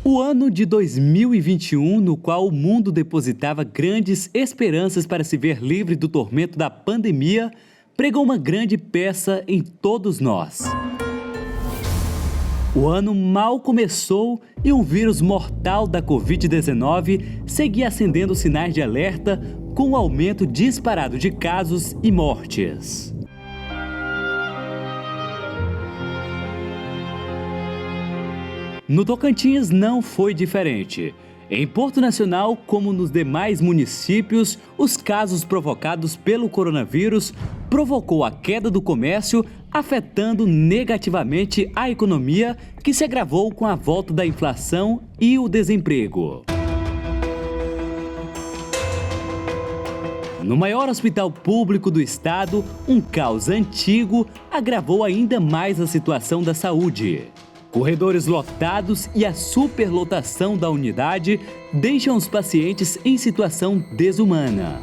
O ano de 2021, no qual o mundo depositava grandes esperanças para se ver livre do tormento da pandemia, pregou uma grande peça em todos nós. O ano mal começou e um vírus mortal da Covid-19 seguia acendendo sinais de alerta com o aumento disparado de casos e mortes. No Tocantins não foi diferente. Em Porto Nacional, como nos demais municípios, os casos provocados pelo coronavírus provocou a queda do comércio, afetando negativamente a economia, que se agravou com a volta da inflação e o desemprego. No maior hospital público do estado, um caos antigo agravou ainda mais a situação da saúde. Corredores lotados e a superlotação da unidade deixam os pacientes em situação desumana.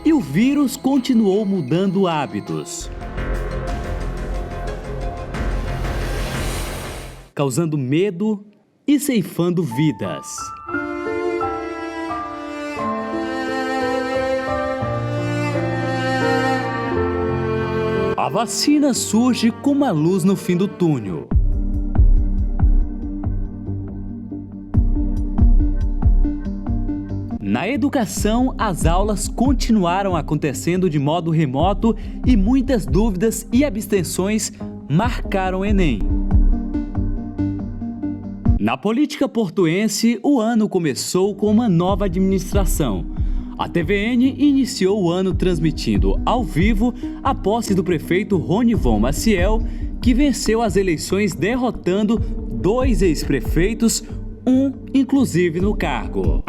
E o vírus continuou mudando hábitos, causando medo e ceifando vidas. A vacina surge como uma luz no fim do túnel. Na educação, as aulas continuaram acontecendo de modo remoto e muitas dúvidas e abstenções marcaram o Enem. Na política portuense, o ano começou com uma nova administração. A TVN iniciou o ano transmitindo ao vivo a posse do prefeito Ronivon Maciel, que venceu as eleições derrotando 2 ex-prefeitos, um inclusive no cargo.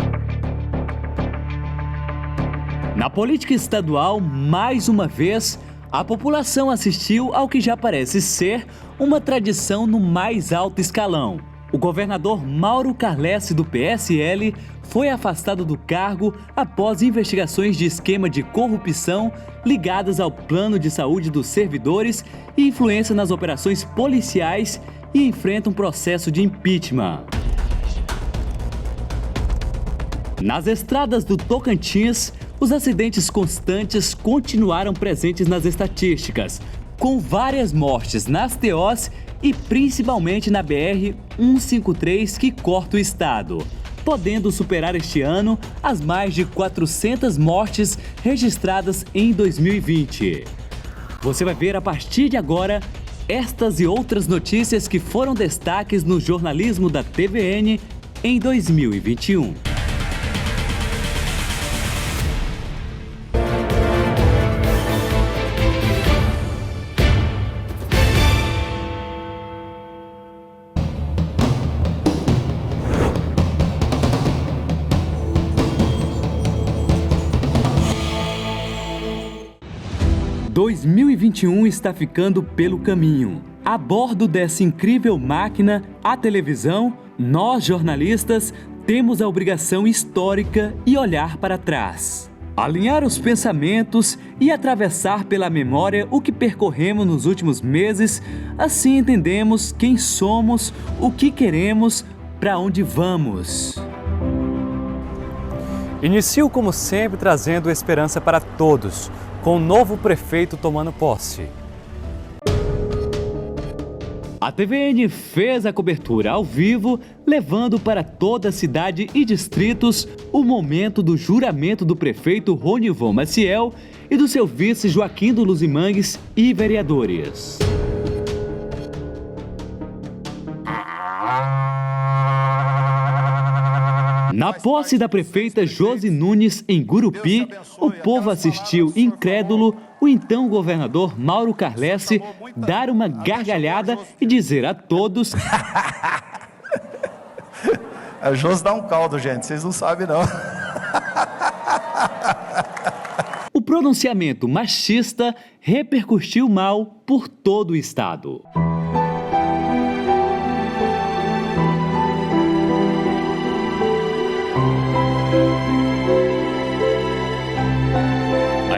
Na política estadual, mais uma vez, a população assistiu ao que já parece ser uma tradição no mais alto escalão. O governador Mauro Carlesse, do PSL, foi afastado do cargo após investigações de esquema de corrupção ligadas ao plano de saúde dos servidores e influência nas operações policiais e enfrenta um processo de impeachment. Nas estradas do Tocantins, os acidentes constantes continuaram presentes nas estatísticas, com várias mortes nas TOs e principalmente na BR-153 que corta o estado, podendo superar este ano as mais de 400 mortes registradas em 2020. Você vai ver a partir de agora estas e outras notícias que foram destaques no jornalismo da TVN em 2021. – 2021 está ficando pelo caminho. A bordo dessa incrível máquina, a televisão, nós jornalistas temos a obrigação histórica e olhar para trás. Alinhar os pensamentos e atravessar pela memória o que percorremos nos últimos meses, assim entendemos quem somos, o que queremos, para onde vamos. Inicio, como sempre, trazendo esperança para todos, com o novo prefeito tomando posse. A TVN fez a cobertura ao vivo, levando para toda a cidade e distritos o momento do juramento do prefeito Ronivon Maciel e do seu vice Joaquim do Luzimangues e vereadores. Na posse da prefeita Josi Nunes em Gurupi, o povo assistiu incrédulo o então governador Mauro Carlesse dar uma gargalhada e dizer a todos: A Josi dá um caldo, gente, vocês não sabem não. O pronunciamento machista repercutiu mal por todo o estado.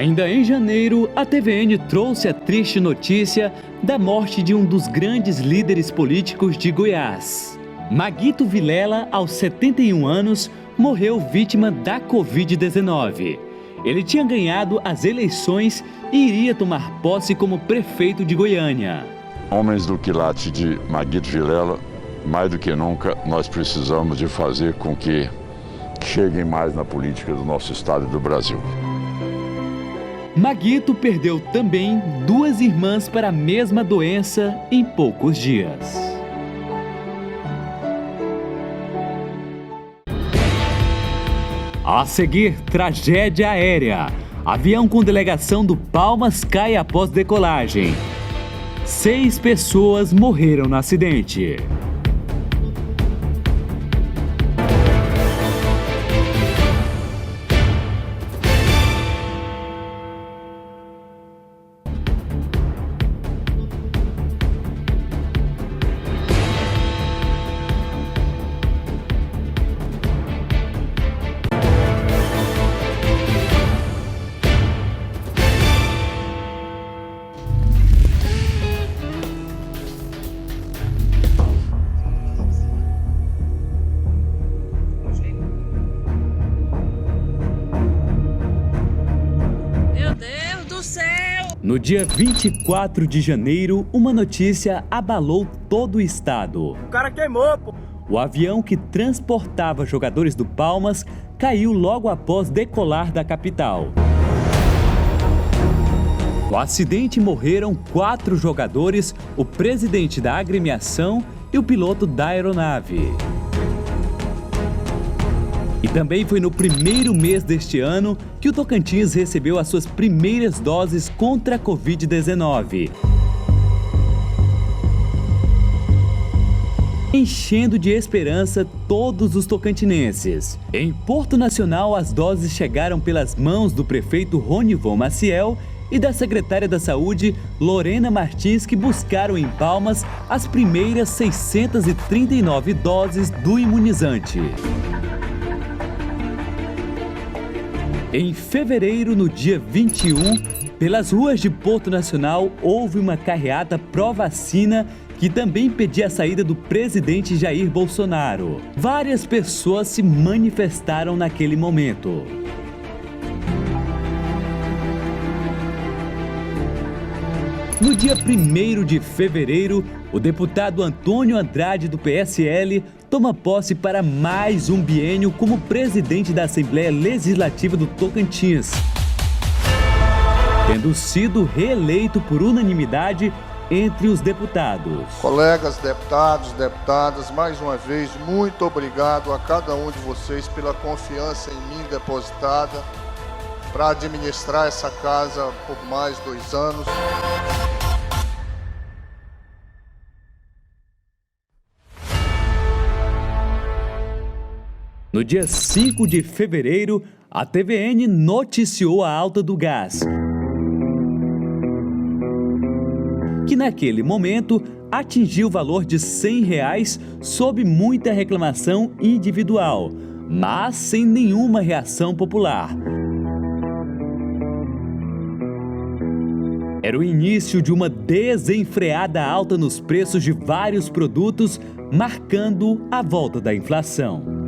Ainda em janeiro, a TVN trouxe a triste notícia da morte de um dos grandes líderes políticos de Goiás. Maguito Vilela, aos 71 anos, morreu vítima da Covid-19. Ele tinha ganhado as eleições e iria tomar posse como prefeito de Goiânia. Homens do quilate de Maguito Vilela, mais do que nunca, nós precisamos de fazer com que cheguem mais na política do nosso estado e do Brasil. Maguito perdeu também 2 irmãs para a mesma doença em poucos dias. A seguir, tragédia aérea. Avião com delegação do Palmas cai após decolagem. 6 pessoas morreram no acidente. No dia 24 de janeiro, uma notícia abalou todo o estado. O cara queimou, pô. O avião que transportava jogadores do Palmas caiu logo após decolar da capital. No acidente morreram 4 jogadores, o presidente da agremiação e o piloto da aeronave. E também foi no primeiro mês deste ano que o Tocantins recebeu as suas primeiras doses contra a Covid-19. Enchendo de esperança todos os tocantinenses. Em Porto Nacional, as doses chegaram pelas mãos do prefeito Ronivon Maciel e da secretária da Saúde, Lorena Martins, que buscaram em Palmas as primeiras 639 doses do imunizante. Em fevereiro, no dia 21, pelas ruas de Porto Nacional, houve uma carreata pró-vacina que também pedia a saída do presidente Jair Bolsonaro. Várias pessoas se manifestaram naquele momento. No dia 1º de fevereiro, o deputado Antônio Andrade, do PSL, toma posse para mais um biênio como presidente da Assembleia Legislativa do Tocantins, tendo sido reeleito por unanimidade entre os deputados. Colegas deputados, deputadas, mais uma vez, muito obrigado a cada um de vocês pela confiança em mim depositada para administrar essa casa por mais 2 anos. No dia 5 de fevereiro, a TVN noticiou a alta do gás, que naquele momento atingiu o valor de R$ 100 sob muita reclamação individual, mas sem nenhuma reação popular. Era o início de uma desenfreada alta nos preços de vários produtos, marcando a volta da inflação.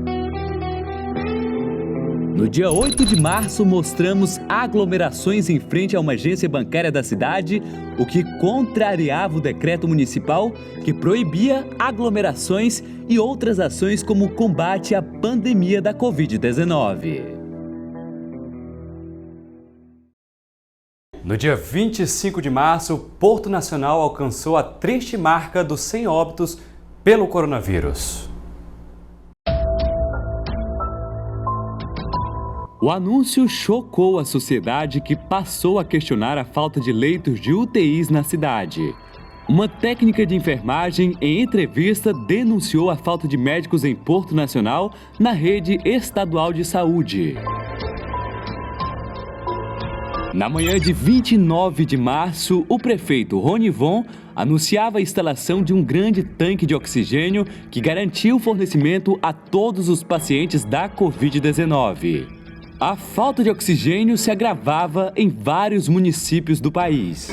No dia 8 de março, mostramos aglomerações em frente a uma agência bancária da cidade, o que contrariava o decreto municipal que proibia aglomerações e outras ações como o combate à pandemia da Covid-19. No dia 25 de março, Porto Nacional alcançou a triste marca dos 100 óbitos pelo coronavírus. O anúncio chocou a sociedade, que passou a questionar a falta de leitos de UTIs na cidade. Uma técnica de enfermagem, em entrevista, denunciou a falta de médicos em Porto Nacional na rede estadual de saúde. Na manhã de 29 de março, o prefeito Ronivon anunciava a instalação de um grande tanque de oxigênio que garantia o fornecimento a todos os pacientes da Covid-19. A falta de oxigênio se agravava em vários municípios do país.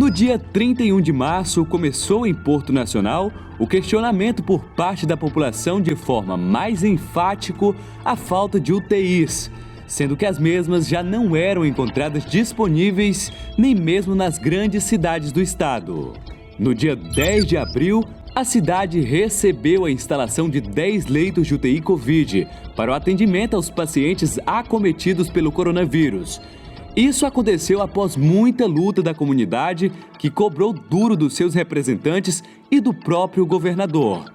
No dia 31 de março, começou em Porto Nacional o questionamento por parte da população de forma mais enfática a falta de UTIs, sendo que as mesmas já não eram encontradas disponíveis nem mesmo nas grandes cidades do estado. No dia 10 de abril, a cidade recebeu a instalação de 10 leitos de UTI Covid para o atendimento aos pacientes acometidos pelo coronavírus. Isso aconteceu após muita luta da comunidade, que cobrou duro dos seus representantes e do próprio governador.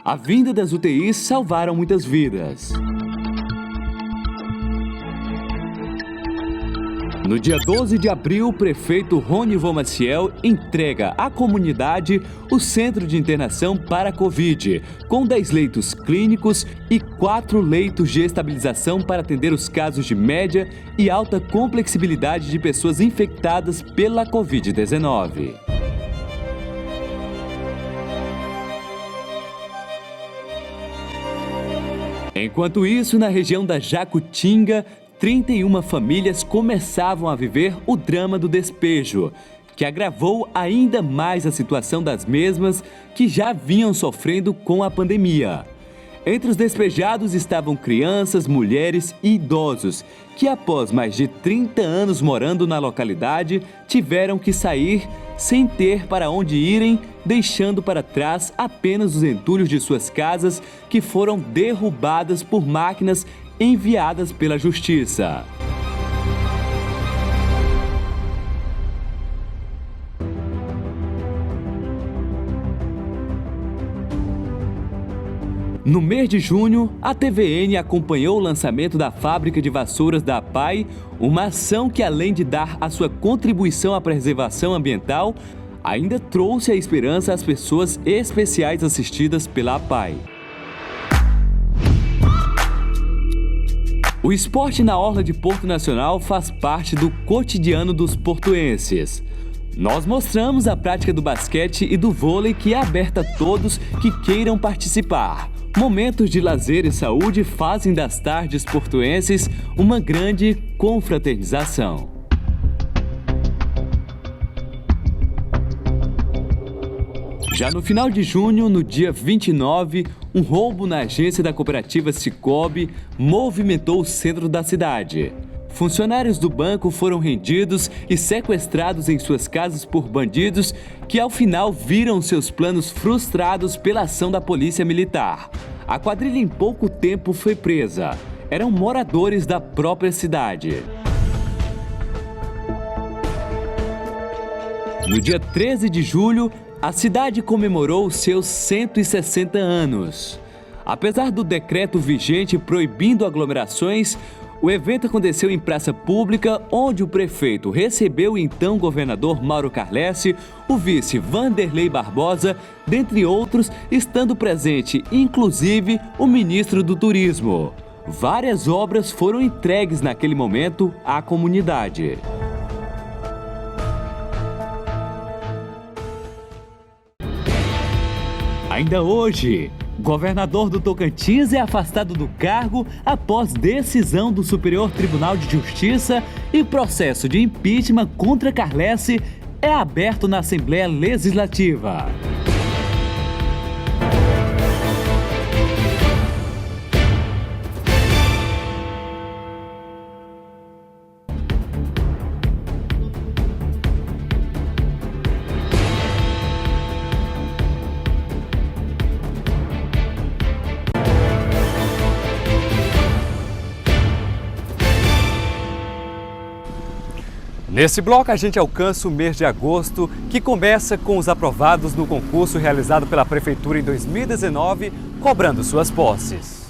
A vinda das UTIs salvaram muitas vidas. No dia 12 de abril, o prefeito Ronivan Maciel entrega à comunidade o centro de internação para a Covid, com 10 leitos clínicos e 4 leitos de estabilização para atender os casos de média e alta complexibilidade de pessoas infectadas pela Covid-19. Enquanto isso, na região da Jacutinga, 31 famílias começavam a viver o drama do despejo, que agravou ainda mais a situação das mesmas que já vinham sofrendo com a pandemia. Entre os despejados estavam crianças, mulheres e idosos, que após mais de 30 anos morando na localidade, tiveram que sair sem ter para onde irem, deixando para trás apenas os entulhos de suas casas que foram derrubadas por máquinas enviadas pela Justiça. No mês de junho, a TVN acompanhou o lançamento da fábrica de vassouras da APAI, uma ação que, além de dar a sua contribuição à preservação ambiental, ainda trouxe a esperança às pessoas especiais assistidas pela APAI. O esporte na orla de Porto Nacional faz parte do cotidiano dos portuenses. Nós mostramos a prática do basquete e do vôlei, que é aberta a todos que queiram participar. Momentos de lazer e saúde fazem das tardes portuenses uma grande confraternização. Já no final de junho, no dia 29, um roubo na agência da cooperativa Cicobi movimentou o centro da cidade. Funcionários do banco foram rendidos e sequestrados em suas casas por bandidos que, ao final, viram seus planos frustrados pela ação da polícia militar. A quadrilha em pouco tempo foi presa. Eram moradores da própria cidade. No dia 13 de julho, a cidade comemorou seus 160 anos. Apesar do decreto vigente proibindo aglomerações, o evento aconteceu em praça pública, onde o prefeito recebeu o então governador Mauro Carlesse, o vice Vanderlei Barbosa, dentre outros, estando presente inclusive o ministro do Turismo. Várias obras foram entregues naquele momento à comunidade. Ainda hoje, governador do Tocantins é afastado do cargo após decisão do Superior Tribunal de Justiça e processo de impeachment contra Carlesse é aberto na Assembleia Legislativa. Nesse bloco a gente alcança o mês de agosto, que começa com os aprovados no concurso realizado pela Prefeitura em 2019, cobrando suas posses.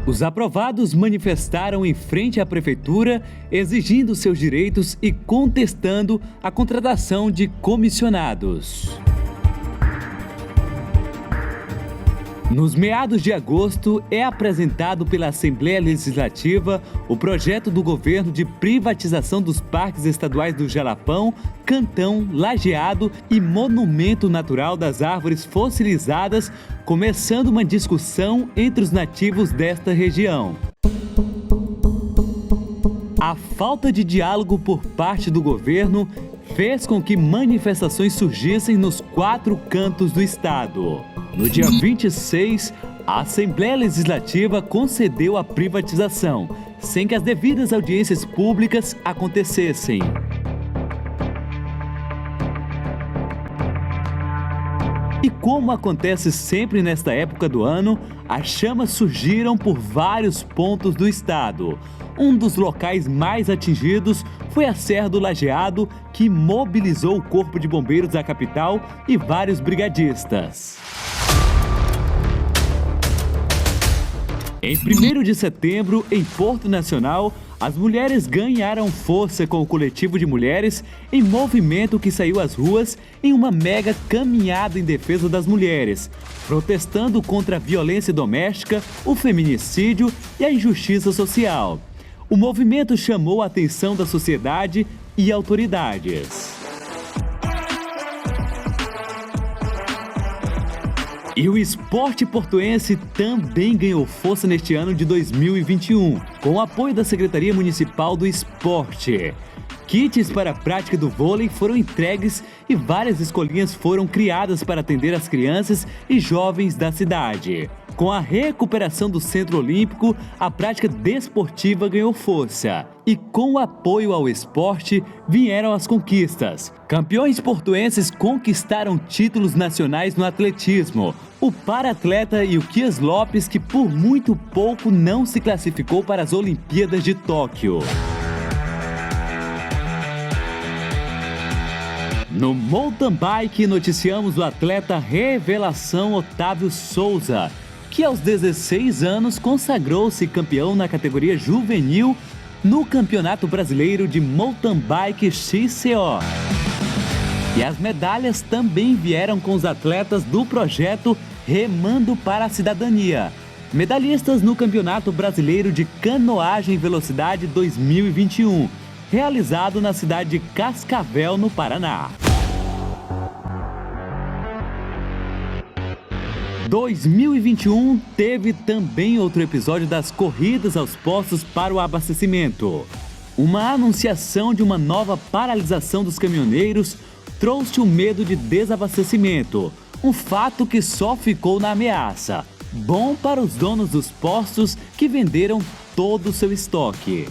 Os aprovados manifestaram em frente à Prefeitura, exigindo seus direitos e contestando a contratação de comissionados. Nos meados de agosto, é apresentado pela Assembleia Legislativa o projeto do governo de privatização dos parques estaduais do Jalapão, Cantão, Lajeado e Monumento Natural das Árvores Fossilizadas, começando uma discussão entre os nativos desta região. A falta de diálogo por parte do governo fez com que manifestações surgissem nos 4 cantos do estado. No dia 26, a Assembleia Legislativa concedeu a privatização, sem que as devidas audiências públicas acontecessem. E como acontece sempre nesta época do ano, as chamas surgiram por vários pontos do estado. Um dos locais mais atingidos foi a Serra do Lajeado, que mobilizou o Corpo de Bombeiros da capital e vários brigadistas. Em 1º de setembro, em Porto Nacional, as mulheres ganharam força com o coletivo de mulheres em movimento que saiu às ruas em uma mega caminhada em defesa das mulheres, protestando contra a violência doméstica, o feminicídio e a injustiça social. O movimento chamou a atenção da sociedade e autoridades. E o esporte portuense também ganhou força neste ano de 2021, com o apoio da Secretaria Municipal do Esporte. Kits para a prática do vôlei foram entregues e várias escolinhas foram criadas para atender as crianças e jovens da cidade. Com a recuperação do Centro Olímpico, a prática desportiva ganhou força. E com o apoio ao esporte, vieram as conquistas. Campeões portuenses conquistaram títulos nacionais no atletismo. O para-atleta Ilquias Lopes, que por muito pouco não se classificou para as Olimpíadas de Tóquio. No mountain bike, noticiamos o atleta revelação Otávio Souza, que aos 16 anos consagrou-se campeão na categoria juvenil no Campeonato Brasileiro de Mountain Bike XCO. E as medalhas também vieram com os atletas do projeto Remando para a Cidadania, medalhistas no Campeonato Brasileiro de Canoagem Velocidade 2021, realizado na cidade de Cascavel, no Paraná. 2021 teve também outro episódio das corridas aos postos para o abastecimento. Uma anunciação de uma nova paralisação dos caminhoneiros trouxe o medo de desabastecimento, um fato que só ficou na ameaça. Bom para os donos dos postos que venderam todo o seu estoque.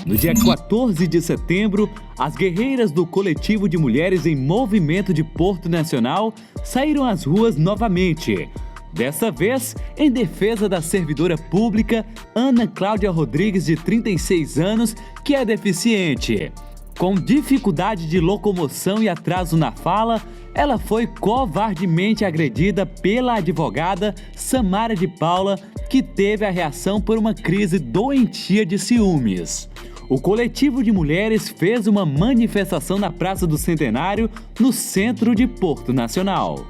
No dia 14 de setembro, as guerreiras do Coletivo de Mulheres em Movimento de Porto Nacional saíram às ruas novamente. Dessa vez, em defesa da servidora pública Ana Cláudia Rodrigues, de 36 anos, que é deficiente. Com dificuldade de locomoção e atraso na fala, ela foi covardemente agredida pela advogada Samara de Paula, que teve a reação por uma crise doentia de ciúmes. O coletivo de mulheres fez uma manifestação na Praça do Centenário, no centro de Porto Nacional.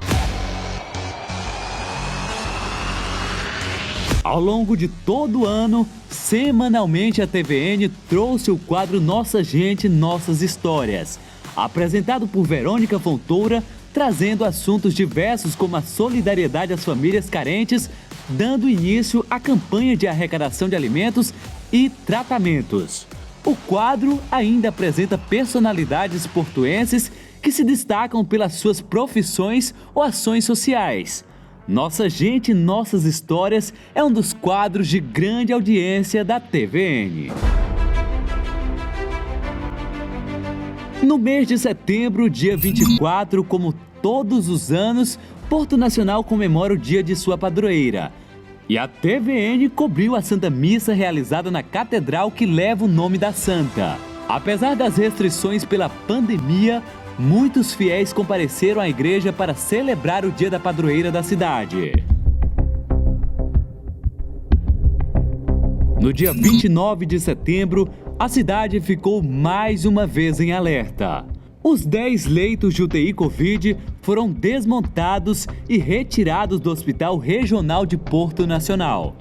Ao longo de todo o ano, semanalmente a TVN trouxe o quadro Nossa Gente, Nossas Histórias, apresentado por Verônica Fontoura, trazendo assuntos diversos como a solidariedade às famílias carentes, dando início à campanha de arrecadação de alimentos e tratamentos. O quadro ainda apresenta personalidades portuenses que se destacam pelas suas profissões ou ações sociais. Nossa Gente, Nossas Histórias é um dos quadros de grande audiência da TVN. No mês de setembro, dia 24, como todos os anos, Porto Nacional comemora o dia de sua padroeira. E a TVN cobriu a Santa Missa realizada na catedral que leva o nome da santa. Apesar das restrições pela pandemia, muitos fiéis compareceram à igreja para celebrar o dia da padroeira da cidade. No dia 29 de setembro, a cidade ficou mais uma vez em alerta. Os 10 leitos de UTI Covid foram desmontados e retirados do Hospital Regional de Porto Nacional.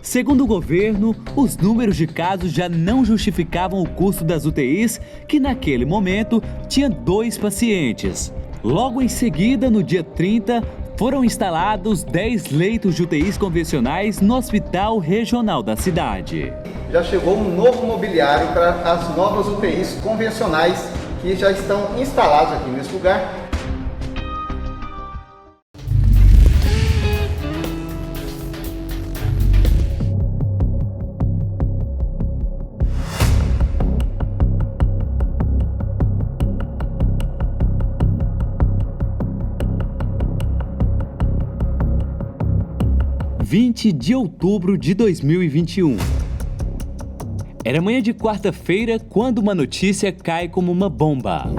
Segundo o governo, os números de casos já não justificavam o custo das UTIs, que naquele momento tinha 2 pacientes. Logo em seguida, no dia 30, Foram instalados 10 leitos de UTIs convencionais no Hospital Regional da cidade. Já chegou um novo mobiliário para as novas UTIs convencionais que já estão instalados aqui nesse lugar. Dia 20 de outubro de 2021. Era manhã de quarta-feira quando uma notícia cai como uma bomba.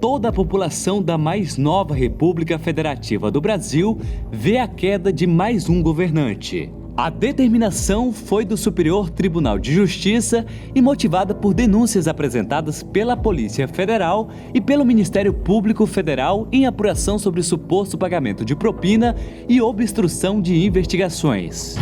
Toda a população da mais nova República Federativa do Brasil vê a queda de mais um governante. A determinação foi do Superior Tribunal de Justiça e motivada por denúncias apresentadas pela Polícia Federal e pelo Ministério Público Federal em apuração sobre suposto pagamento de propina e obstrução de investigações.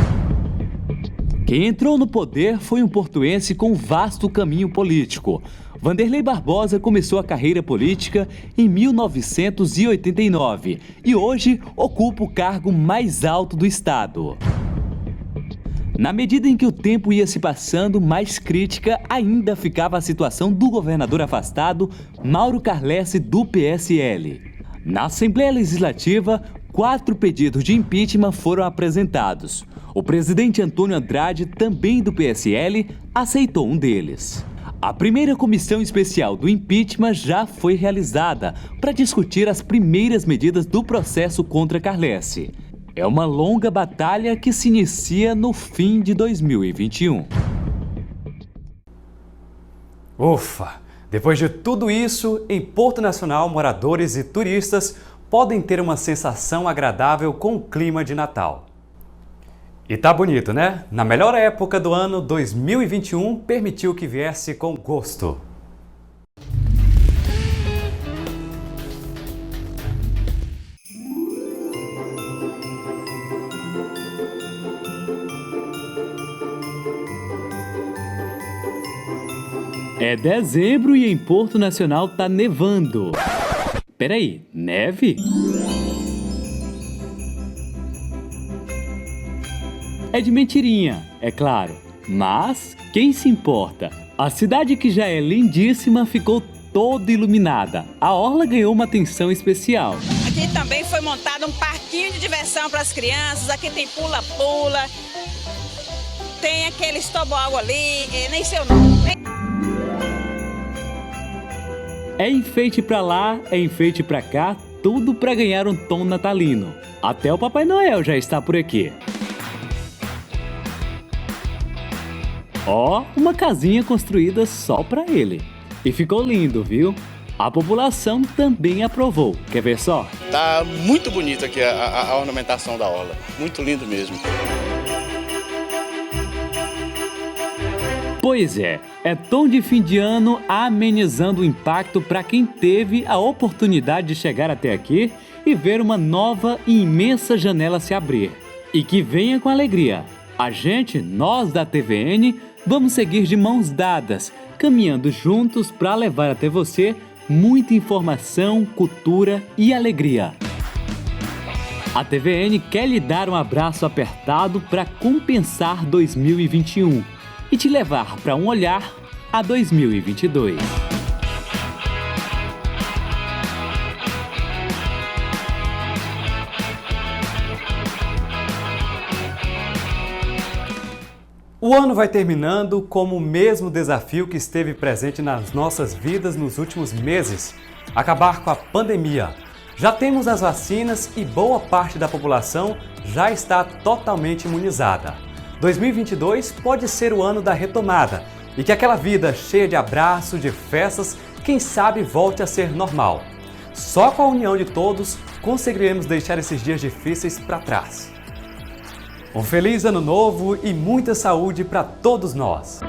Quem entrou no poder foi um portuense com vasto caminho político. Wanderley Barbosa começou a carreira política em 1989 e hoje ocupa o cargo mais alto do estado. Na medida em que o tempo ia se passando, mais crítica ainda ficava a situação do governador afastado, Mauro Carlesse, do PSL. Na Assembleia Legislativa, 4 pedidos de impeachment foram apresentados. O presidente Antônio Andrade, também do PSL, aceitou um deles. A primeira comissão especial do impeachment já foi realizada para discutir as primeiras medidas do processo contra Carlesse. É uma longa batalha que se inicia no fim de 2021. Ufa! Depois de tudo isso, em Porto Nacional, moradores e turistas podem ter uma sensação agradável com o clima de Natal. E tá bonito, né? Na melhor época do ano, 2021 permitiu que viesse com gosto. É dezembro e em Porto Nacional tá nevando. Peraí, neve? É de mentirinha, é claro. Mas quem se importa? A cidade, que já é lindíssima, ficou toda iluminada. A orla ganhou uma atenção especial. Aqui também foi montado um parquinho de diversão para as crianças. Aqui tem pula-pula, tem aquele toboágua ali, nem sei o nome. É enfeite pra lá, é enfeite pra cá, tudo pra ganhar um tom natalino. Até o Papai Noel já está por aqui. Ó, uma casinha construída só pra ele. E ficou lindo, viu? A população também aprovou. Quer ver só? Tá muito bonito aqui a ornamentação da orla. Muito lindo mesmo. Pois é tom de fim de ano amenizando o impacto para quem teve a oportunidade de chegar até aqui e ver uma nova e imensa janela se abrir. E que venha com alegria. A gente, nós da TVN, vamos seguir de mãos dadas, caminhando juntos para levar até você muita informação, cultura e alegria. A TVN quer lhe dar um abraço apertado para compensar 2021 e te levar para um olhar a 2022. O ano vai terminando como o mesmo desafio que esteve presente nas nossas vidas nos últimos meses: acabar com a pandemia. Já temos as vacinas e boa parte da população já está totalmente imunizada. 2022 pode ser o ano da retomada e que aquela vida cheia de abraços, de festas, quem sabe volte a ser normal. Só com a união de todos conseguiremos deixar esses dias difíceis para trás. Um feliz ano novo e muita saúde para todos nós!